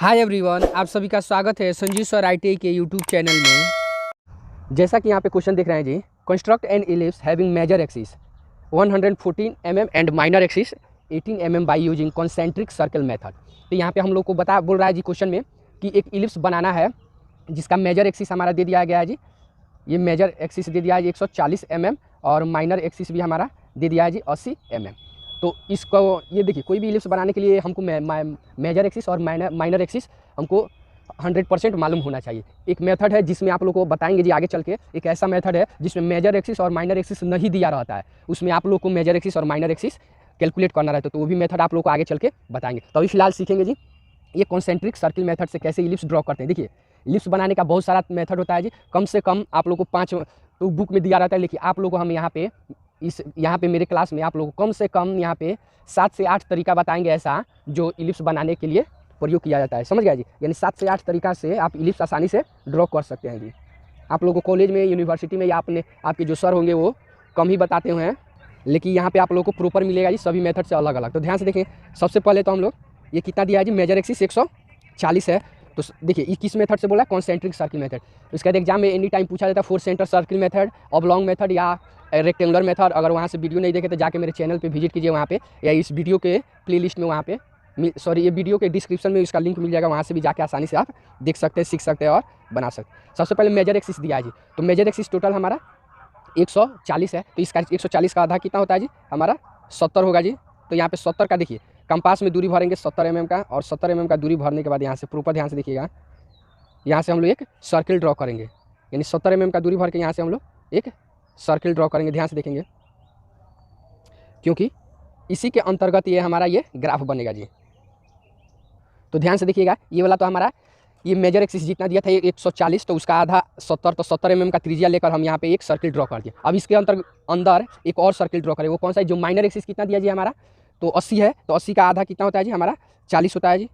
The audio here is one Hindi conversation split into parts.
हाय एवरीवन, आप सभी का स्वागत है संजीव सर ITI के यूट्यूब चैनल में। जैसा कि यहाँ पे क्वेश्चन दिख रहे हैं जी, construct an ellipse having major axis 114 mm and minor axis 18 mm by using concentric circle method. तो यहाँ पे हम लोग को बोल रहा है जी क्वेश्चन में कि एक इलिप्स बनाना है जिसका मेजर एक्सिस हमारा दे दिया गया है जी। ये मेजर एक्सिस दे दिया है जी 140 mm और माइनर एक्सिस भी हमारा दे दिया है जी 80 mm। तो इसको ये देखिए, कोई भी इलिप्स बनाने के लिए हमको मेजर एक्सिस और माइनर एक्सिस हमको 100% मालूम होना चाहिए। एक मेथड है जिसमें आप लोग को बताएंगे जी आगे चल के, एक ऐसा मेथड है जिसमें मेजर एक्सिस और माइनर एक्सिस नहीं दिया रहता है, उसमें आप लोग को मेजर एक्सिस और माइनर एक्सिस कैलकुलेट करना रहता है। तो वो भी मेथड आप लोग को आगे चल के बताएंगे। तो अभी फिलहाल सीखेंगे जी ये कॉन्सेंट्रिक सर्किल मेथड से कैसे इलिप्स ड्रॉ करते हैं। देखिए, इलिप्स बनाने का बहुत सारा मेथड होता है जी। कम से कम आप लोग को 5 तो बुक में दिया रहता है, लेकिन आप लोग को हम यहाँ पे मेरे क्लास में आप लोग को कम से कम यहाँ पे 7 से 8 तरीका बताएंगे ऐसा जो इलिप्स बनाने के लिए प्रयोग किया जाता है। समझ गया जी? यानी 7 से 8 तरीका से आप इलिप्स आसानी से ड्रॉ कर सकते हैं जी। आप लोगों को कॉलेज में, यूनिवर्सिटी में या आपके जो सर होंगे वो कम ही बताते हुए हैं, लेकिन यहाँ पे आप लोगों को प्रॉपर मिलेगा जी, सभी मेथड से अलग अलग। तो ध्यान से देखें, सबसे पहले तो हम लोग ये कितना दिया है जी, मेजर एक्सिस 140 है। तो देखिए ये किस मेथड से बोला, कॉन्सेंट्रिक सर्किल मेथड। इसके बाद एग्जाम में एनी टाइम पूछा जाता है 4 centre circle method, oblong method या रेक्टेंगुलर मेथड। अगर वहाँ से वीडियो नहीं देखे तो जाके मेरे चैनल पे विजिट कीजिए वहाँ पे, या इस वीडियो के प्लेलिस्ट में वहाँ पे ये वीडियो के डिस्क्रिप्शन में इसका लिंक मिल जाएगा, वहाँ से भी जाके आसानी से आप देख सकते हैं, सीख सकते हैं और बना सकते हैं। सबसे पहले मेजर एक्सिस दिया है जी। तो मेजर एक्सिस टोटल हमारा 140 है, तो इसका 140 का आधा कितना होता है जी, हमारा 70 होगा जी। तो यहाँ पे 70 का देखिए, कंपास में दूरी भरेंगे 70 mm का, और 70 mm का दूरी भरने के बाद यहाँ से प्रॉपर ध्यान से देखिएगा, यहाँ से हम लोग एक सर्किल ड्रॉ करेंगे। यानी 70 mm का दूरी भर के यहाँ से हम लोग एक सर्किल ड्रॉ करेंगे। ध्यान से देखेंगे, क्योंकि इसी के अंतर्गत ये हमारा ये ग्राफ बनेगा जी। तो ध्यान से देखिएगा, ये वाला तो हमारा ये मेजर एक्सिस जितना दिया था 140, तो उसका आधा 70, तो 70 mm का त्रिज्या लेकर हम यहाँ पे एक सर्किल ड्रॉ कर दिया। अब इसके अंदर एक और सर्किल ड्रॉ करें। वो कौन सा है, जो माइनर एक्सिस कितना दिया जी हमारा, तो 80 है। तो 80 का आधा कितना होता है जी, हमारा 40 होता है जी।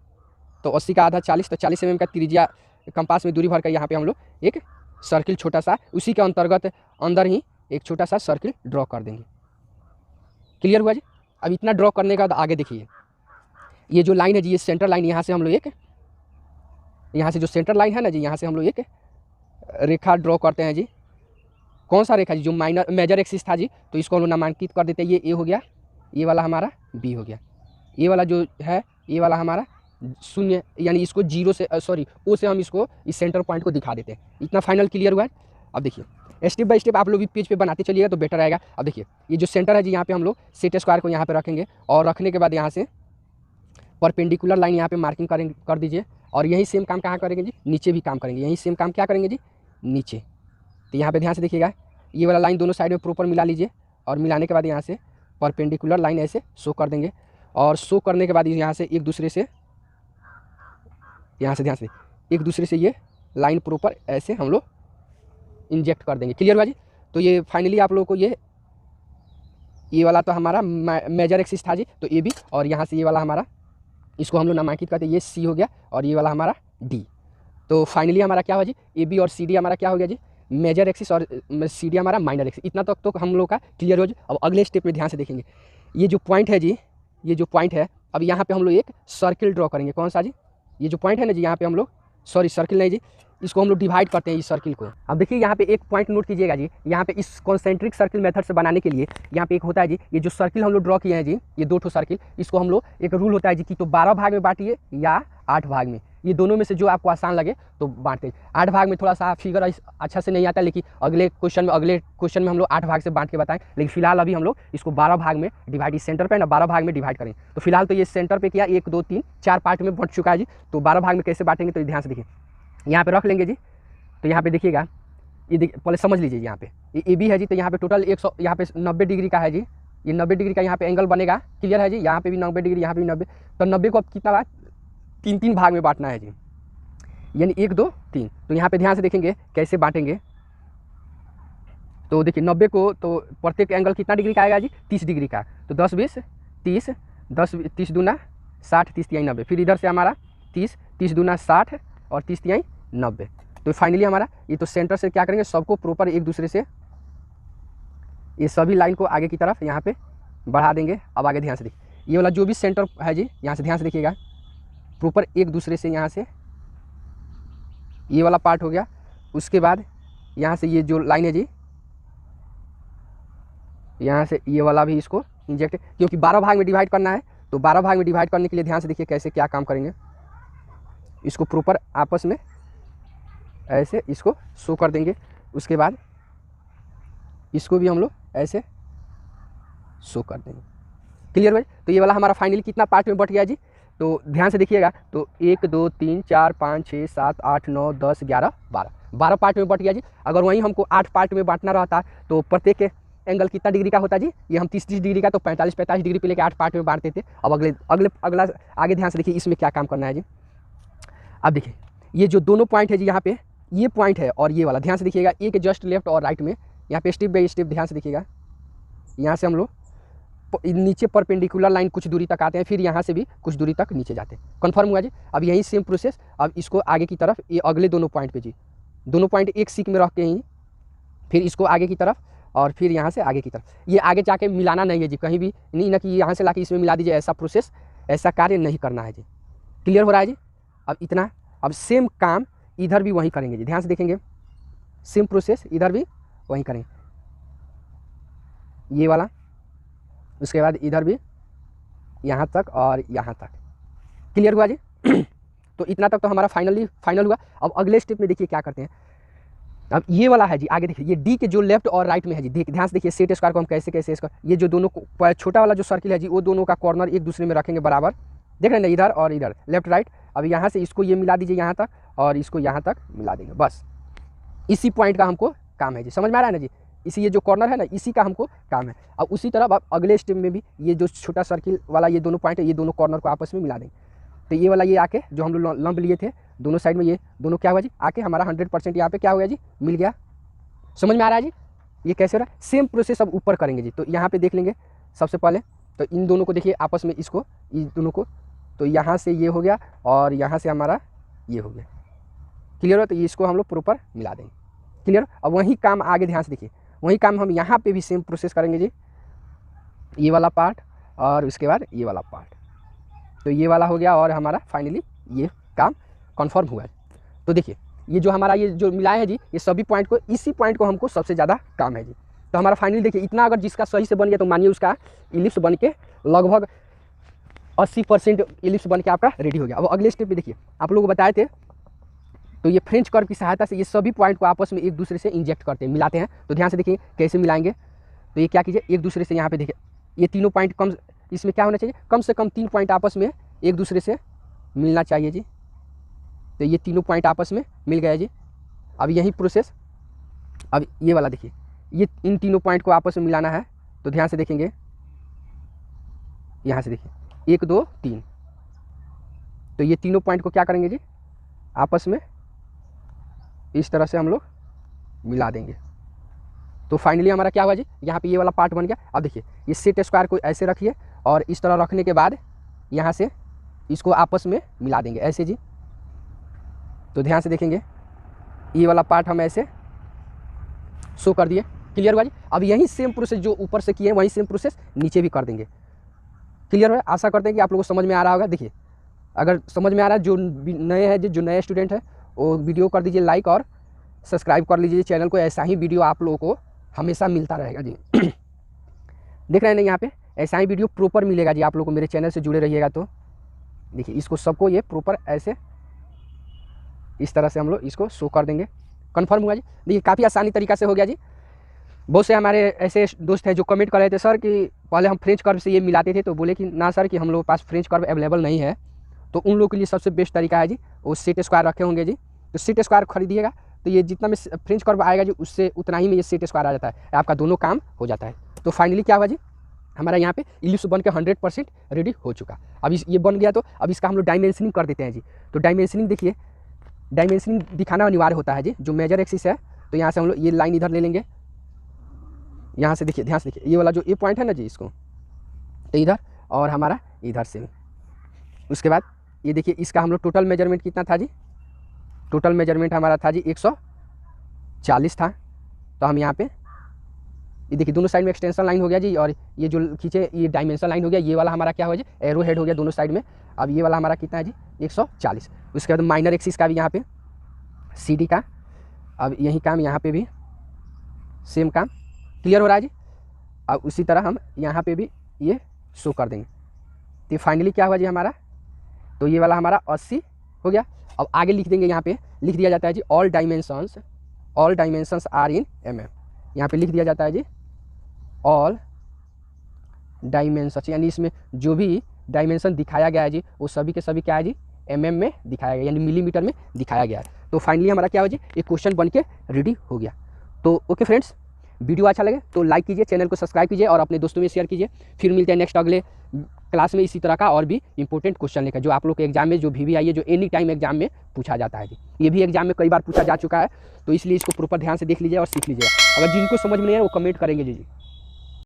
तो 80 का आधा 40, तो 40 mm का त्रिज्या कंपास में दूरी भर कर यहाँ पे हम लोग एक सर्किल छोटा सा, उसी के अंतर्गत अंदर ही एक छोटा सा सर्किल ड्रॉ कर देंगे। क्लियर हुआ जी? अब इतना ड्रॉ करने के बाद आगे देखिए, ये जो लाइन है जी, ये सेंटर लाइन, यहाँ से हम लोग यहाँ से जो सेंटर लाइन है ना जी, यहाँ से हम लोग एक रेखा ड्रॉ करते हैं जी। कौन सा रेखा जी, जो मेजर एक्सिस था जी, तो इसको हम लोग नामांकित कर देते हैं। ये ए हो गया, ये वाला हमारा बी हो गया, ये वाला जो है ये वाला हमारा 0, यानी इसको 0 से ओ से हम इसको इस सेंटर पॉइंट को दिखा देते हैं। इतना फाइनल क्लियर हुआ है? अब देखिए स्टेप बाय स्टेप आप लोग भी पेज पे बनाते चलिएगा तो बेटर रहेगा। अब देखिए ये जो सेंटर है जी, यहाँ पे हम लोग सेट स्क्वायर को यहाँ पे रखेंगे, और रखने के बाद यहाँ से परपेंडिकुलर लाइन यहाँ पे मार्किंग कर दीजिए। और यही सेम काम कहाँ करेंगे जी, नीचे भी काम करेंगे। यही सेम काम क्या करेंगे जी, नीचे। तो यहाँ पे ध्यान से देखिएगा, ये वाला लाइन दोनों साइड में प्रॉपर मिला लीजिए, और मिलाने के बाद यहाँ से परपेंडिकुलर लाइन ऐसे शो कर देंगे। और शो करने के बाद यहाँ से एक दूसरे से, यहाँ से ध्यान से एक दूसरे से ये लाइन प्रॉपर ऐसे हम लोग इंजेक्ट कर देंगे। क्लियर हुआ जी? तो ये फाइनली आप लोगों को ये वाला तो हमारा मेजर एक्सिस था जी, तो ये भी, और यहाँ से ये वाला हमारा, इसको हम लोग नामांकित करते हैं, ये सी हो गया, और ये वाला हमारा डी। तो फाइनली हमारा क्या हुआ जी, ए बी और सी डी हमारा क्या हो गया जी, मेजर एक्सिस, और सी डी हमारा माइनर एक्सिस। इतना तक तो हम लोग का क्लियर हो जी। अब अगले स्टेप में ध्यान से देखेंगे, ये जो पॉइंट है जी, ये जो पॉइंट है, अब यहाँ पे हम लोग एक सर्किल ड्रॉ करेंगे। कौन सा जी, ये जो पॉइंट है ना जी, यहाँ पे हम लोग सर्किल नहीं जी, इसको हम लोग डिवाइड करते हैं इस सर्किल को। अब देखिए यहाँ पे एक पॉइंट नोट कीजिएगा जी, यहाँ पे इस कॉन्सेंट्रिक सर्किल मेथड से बनाने के लिए यहाँ पे एक होता है जी, ये जो सर्किल हम लोग ड्रॉ किए हैं जी, ये 2 ठो सर्किल, इसको हम लोग एक रूल होता है जी कि तो 12 भाग में बांटिए या 8 भाग में, ये दोनों में से जो आपको आसान लगे तो बांटते। 8 भाग में थोड़ा सा फिगर अच्छा से नहीं आता, लेकिन अगले क्वेश्चन में हम लोग 8 भाग से बांट के बताएं। लेकिन फिलहाल अभी हम लोग इसको 12 भाग में डिवाइड, इस सेंटर पे ना 12 भाग में डिवाइड करें। तो फिलहाल तो ये सेंटर पे किया, 1 2 3 4 पार्ट में बंट चुका है जी। तो 12 भाग में कैसे बांटेंगे, तो ध्यान से देखिए, यहाँ पे रख लेंगे जी। तो यहाँ पे देखिएगा, ये पहले समझ लीजिए, यहाँ पे ये ए बी है जी, तो यहाँ पे टोटल 100, यहाँ पे 90 डिग्री का है जी, ये 90 डिग्री का यहाँ पे एंगल बनेगा। क्लियर है जी? यहाँ पे भी 90 डिग्री, यहाँ पे भी 90। तो 90 को अब कितना बार 3 भाग में बांटना है जी, यानी 1 2 3। तो यहाँ पे ध्यान से देखेंगे कैसे बांटेंगे। तो देखिए 90 को तो प्रत्येक एंगल कितना डिग्री का आएगा जी, 30 डिग्री का। तो 10 20 30, 30 दूना 60, 30 तिहाई 90। फिर इधर से हमारा 30 दूना 60 और 30 तिहाई 90। तो फाइनली हमारा ये तो सेंटर से क्या करेंगे, सबको प्रॉपर एक दूसरे से ये सभी लाइन को आगे की तरफ यहाँ पे बढ़ा देंगे। अब आगे ध्यान से देखिए, ये वाला जो भी सेंटर है जी, यहाँ से ध्यान से देखिएगा, प्रॉपर एक दूसरे से यहाँ से ये वाला पार्ट हो गया। उसके बाद यहाँ से ये जो लाइन है जी, यहाँ से ये वाला भी इसको इंजेक्ट, क्योंकि 12 भाग में डिवाइड करना है, तो 12 भाग में डिवाइड करने के लिए ध्यान से देखिए कैसे क्या काम करेंगे। इसको प्रॉपर आपस में ऐसे इसको शो कर देंगे। उसके बाद इसको भी हम लोग ऐसे शो कर देंगे। क्लियर भाई? तो ये वाला हमारा फाइनली कितना पार्ट में बट गया जी, तो ध्यान से देखिएगा। तो 1 2 3 4 5 6 7 8 9 10 11 12 पार्ट में बट गया जी। अगर वहीं हमको 8 पार्ट में बांटना रहता तो प्रत्येक एंगल कितना डिग्री का होता जी, ये हम 30 डिग्री का, तो 45 डिग्री पे लेके 8 पार्ट में बांटते थे। अब अगला आगे ध्यान से देखिए इसमें क्या काम करना है जी। अब देखिए ये जो दोनों पॉइंट है जी, यहाँ पे ये पॉइंट है और ये वाला, ध्यान से देखिएगा, एक जस्ट लेफ्ट और राइट में, यहाँ पे स्टेप बाई स्टेप ध्यान से देखिएगा। यहाँ से हम लोग नीचे परपेंडिकुलर लाइन कुछ दूरी तक आते हैं, फिर यहाँ से भी कुछ दूरी तक नीचे जाते हैं। कन्फर्म हुआ जी? अब यही सेम प्रोसेस, अब इसको आगे की तरफ, ये अगले दोनों पॉइंट पे जी, दोनों पॉइंट एक सीक में रख के ही फिर इसको आगे की तरफ और फिर यहाँ से आगे की तरफ। ये आगे जाके मिलाना नहीं है जी कहीं भी, नहीं ना कि यहाँ से लाके इसमें मिला दीजिए, ऐसा प्रोसेस, ऐसा कार्य नहीं करना है जी। क्लियर हो रहा है जी? अब इतना, अब सेम काम इधर भी वहीं करेंगे जी, ध्यान से देखेंगे, सेम प्रोसेस इधर भी वहीं करेंगे, ये वाला। उसके बाद इधर भी यहाँ तक और यहाँ तक। क्लियर हुआ जी? तो इतना तक तो हमारा फाइनल हुआ। अब अगले स्टेप में देखिए क्या करते हैं। अब ये वाला है जी, आगे देखिए, ये डी के जो लेफ्ट और राइट में है जी, ध्यान से देखिए सेट स्क्वायर को हम कैसे ये जो दोनों छोटा वाला जो सर्किल है जी, वो दोनों का कॉर्नर एक दूसरे में रखेंगे बराबर, देख रहे हैं ना, इधर और इधर, लेफ्ट राइट। अब यहाँ से इसको ये मिला दीजिए यहाँ तक और इसको यहाँ तक मिला देंगे, बस इसी पॉइंट का हमको काम है जी। समझ में आ रहा है ना जी? इसी ये जो कॉर्नर है ना, इसी का हमको काम है। अब उसी तरह अब अगले स्टेप में भी ये जो छोटा सर्किल वाला ये दोनों पॉइंट है, ये दोनों कॉर्नर को आपस में मिला देंगे। तो ये वाला ये आके जो हम लोग लंब लिए थे दोनों साइड में, ये दोनों क्या हुआ जी, आके हमारा 100% यहाँ पे क्या हो गया जी, मिल गया। समझ में आ रहा है जी? ये कैसे हो रहा है? सेम प्रोसेस अब ऊपर करेंगे जी। तो यहाँ पे देख लेंगे सबसे पहले, तो इन दोनों को देखिए आपस में, इसको, इन दोनों को, तो यहाँ से ये हो गया और यहाँ से हमारा ये हो गया। क्लियर हो? तो इसको हम लोग प्रॉपर मिला देंगे। क्लियर? अब वही काम आगे ध्यान से देखिए, वही काम हम यहाँ पे भी सेम प्रोसेस करेंगे जी। ये वाला पार्ट और उसके बाद ये वाला पार्ट, तो ये वाला हो गया और हमारा फाइनली ये काम कन्फर्म हुआ है। तो देखिए ये जो हमारा ये जो मिलाए हैं जी, ये सभी पॉइंट को, इसी पॉइंट को हमको सबसे ज़्यादा काम है जी। तो हमारा फाइनली देखिए इतना अगर जिसका सही से बन गया तो मानिए उसका इलिप्स बन के लगभग 80% इलिप्स बन के आपका रेडी हो गया। अब अगले स्टेप पे देखिए, आप लोगों को बताए थे, तो ये फ्रेंच कर्व की सहायता से ये सभी पॉइंट को आपस में एक दूसरे से इंजेक्ट करते हैं, मिलाते हैं। तो ध्यान से देखिए कैसे मिलाएंगे। तो ये क्या कीजिए, एक दूसरे से यहाँ पे देखिए, ये तीनों पॉइंट कम, इसमें क्या होना चाहिए, कम से कम 3 पॉइंट आपस में एक दूसरे से मिलना चाहिए जी। तो ये तीनों पॉइंट आपस में मिल गया जी। अब यही प्रोसेस, अब ये वाला देखिए, ये इन तीनों पॉइंट को आपस में मिलाना है। तो ध्यान से देखेंगे, यहाँ से देखिए 1 2 3, तो ये तीनों पॉइंट को क्या करेंगे जी, आपस में इस तरह से हम लोग मिला देंगे। तो फाइनली हमारा क्या हुआ जी, यहाँ पे ये वाला पार्ट बन गया। अब देखिए ये सेट स्क्वायर को ऐसे रखिए और इस तरह रखने के बाद यहाँ से इसको आपस में मिला देंगे ऐसे जी। तो ध्यान से देखेंगे, ये वाला पार्ट हम ऐसे शो कर दिए। क्लियर हुआ जी? अब यही सेम प्रोसेस जो ऊपर से किए वही सेम प्रोसेस नीचे भी कर देंगे। क्लियर हुआ? आशा करते हैं कि आप लोगों को समझ में आ रहा होगा। देखिए अगर समझ में आ रहा है, जो नए हैं, जो नए स्टूडेंट है, वो वीडियो कर दीजिए लाइक और सब्सक्राइब कर लीजिए चैनल को। ऐसा ही वीडियो आप लोगों को हमेशा मिलता रहेगा जी। देख रहे हैं ना, यहाँ पे ऐसा ही वीडियो प्रॉपर मिलेगा जी आप लोगों को, मेरे चैनल से जुड़े रहिएगा। तो देखिए इसको सबको ये प्रॉपर ऐसे इस तरह से हम लोग इसको शो कर देंगे। कन्फर्म हुआ जी? देखिए काफ़ी आसानी तरीका से हो गया जी। बहुत से हमारे ऐसे दोस्त हैं जो कमेंट कर रहे थे, सर कि पहले हम फ्रेंच कर्व से ये मिलाते थे, तो बोले कि ना सर कि हम लोग के पास फ्रेंच कर्व अवेलेबल नहीं है। तो उन लोगों के लिए सबसे बेस्ट तरीका है जी, वो सेट स्क्वायर रखे होंगे जी। तो सेट स्क्वायर खरीदिएगा, तो ये जितना में फ्रेंच कर्व आएगा जी, उससे उतना ही में ये सेट स्क्वायर आ जाता है, आपका दोनों काम हो जाता है। तो फाइनली क्या हुआ जी, हमारा यहाँ पे इलिप्स बन के 100% रेडी हो चुका। अब ये बन गया, तो अब इसका हम लोग डायमेंशनिंग कर देते हैं जी। तो डायमेंशनिंग देखिए, डायमेंशनिंग दिखाना अनिवार्य होता है जी। जो मेजर एक्सिस है, तो यहाँ से हम लोग ये लाइन इधर ले लेंगे, यहाँ से देखिए, ध्यान से देखिए, ये वाला जो ये पॉइंट है ना जी, इसको तो इधर और हमारा इधर से। उसके बाद ये देखिए, इसका हम लोग टोटल मेजरमेंट कितना था जी, टोटल मेजरमेंट हमारा था जी 140 था। तो हम यहाँ पे ये देखिए दोनों साइड में एक्सटेंशन लाइन हो गया जी, और ये जो खींचे ये डायमेंशन लाइन हो गया, ये वाला हमारा क्या हो जी एरो हेड हो गया दोनों साइड में। अब ये वाला हमारा कितना है जी 140। उसके बाद माइनर एक्सिस का भी यहाँ पे CD का अब यही काम यहाँ पे भी सेम काम क्लियर हो रहा है जी। अब उसी तरह हम यहाँ पे भी ये शो कर देंगे। तो फाइनली क्या हुआ जी हमारा, तो ये वाला हमारा 80 हो गया। अब आगे लिख देंगे, यहाँ पे लिख दिया जाता है जी all dimensions are in mm। यहाँ पे लिख दिया जाता है जी ऑल डायमेंशंस, यानी इसमें जो भी डायमेंशन दिखाया गया है जी वो सभी के सभी क्या है जी mm में दिखाया गया, यानी मिलीमीटर में दिखाया गया है। तो फाइनली हमारा क्या हो जी एक क्वेश्चन बन के रेडी हो गया। तो ओके फ्रेंड्स, वीडियो अच्छा लगे तो लाइक कीजिए, चैनल को सब्सक्राइब कीजिए और अपने दोस्तों में शेयर कीजिए। फिर मिलते हैं नेक्स्ट अगले क्लास में इसी तरह का और भी इंपॉर्टेंट क्वेश्चन लेकर, जो आप लोग के एग्जाम में जो भी आई है, जो एनी टाइम एग्जाम में पूछा जाता है जी। ये भी एग्जाम में कई बार पूछा जा चुका है, तो इसलिए इसको प्रॉपर ध्यान से देख लीजिए और सीख लीजिएगा। अगर जिनको समझ में नहीं है वो कमेंट करेंगे जी।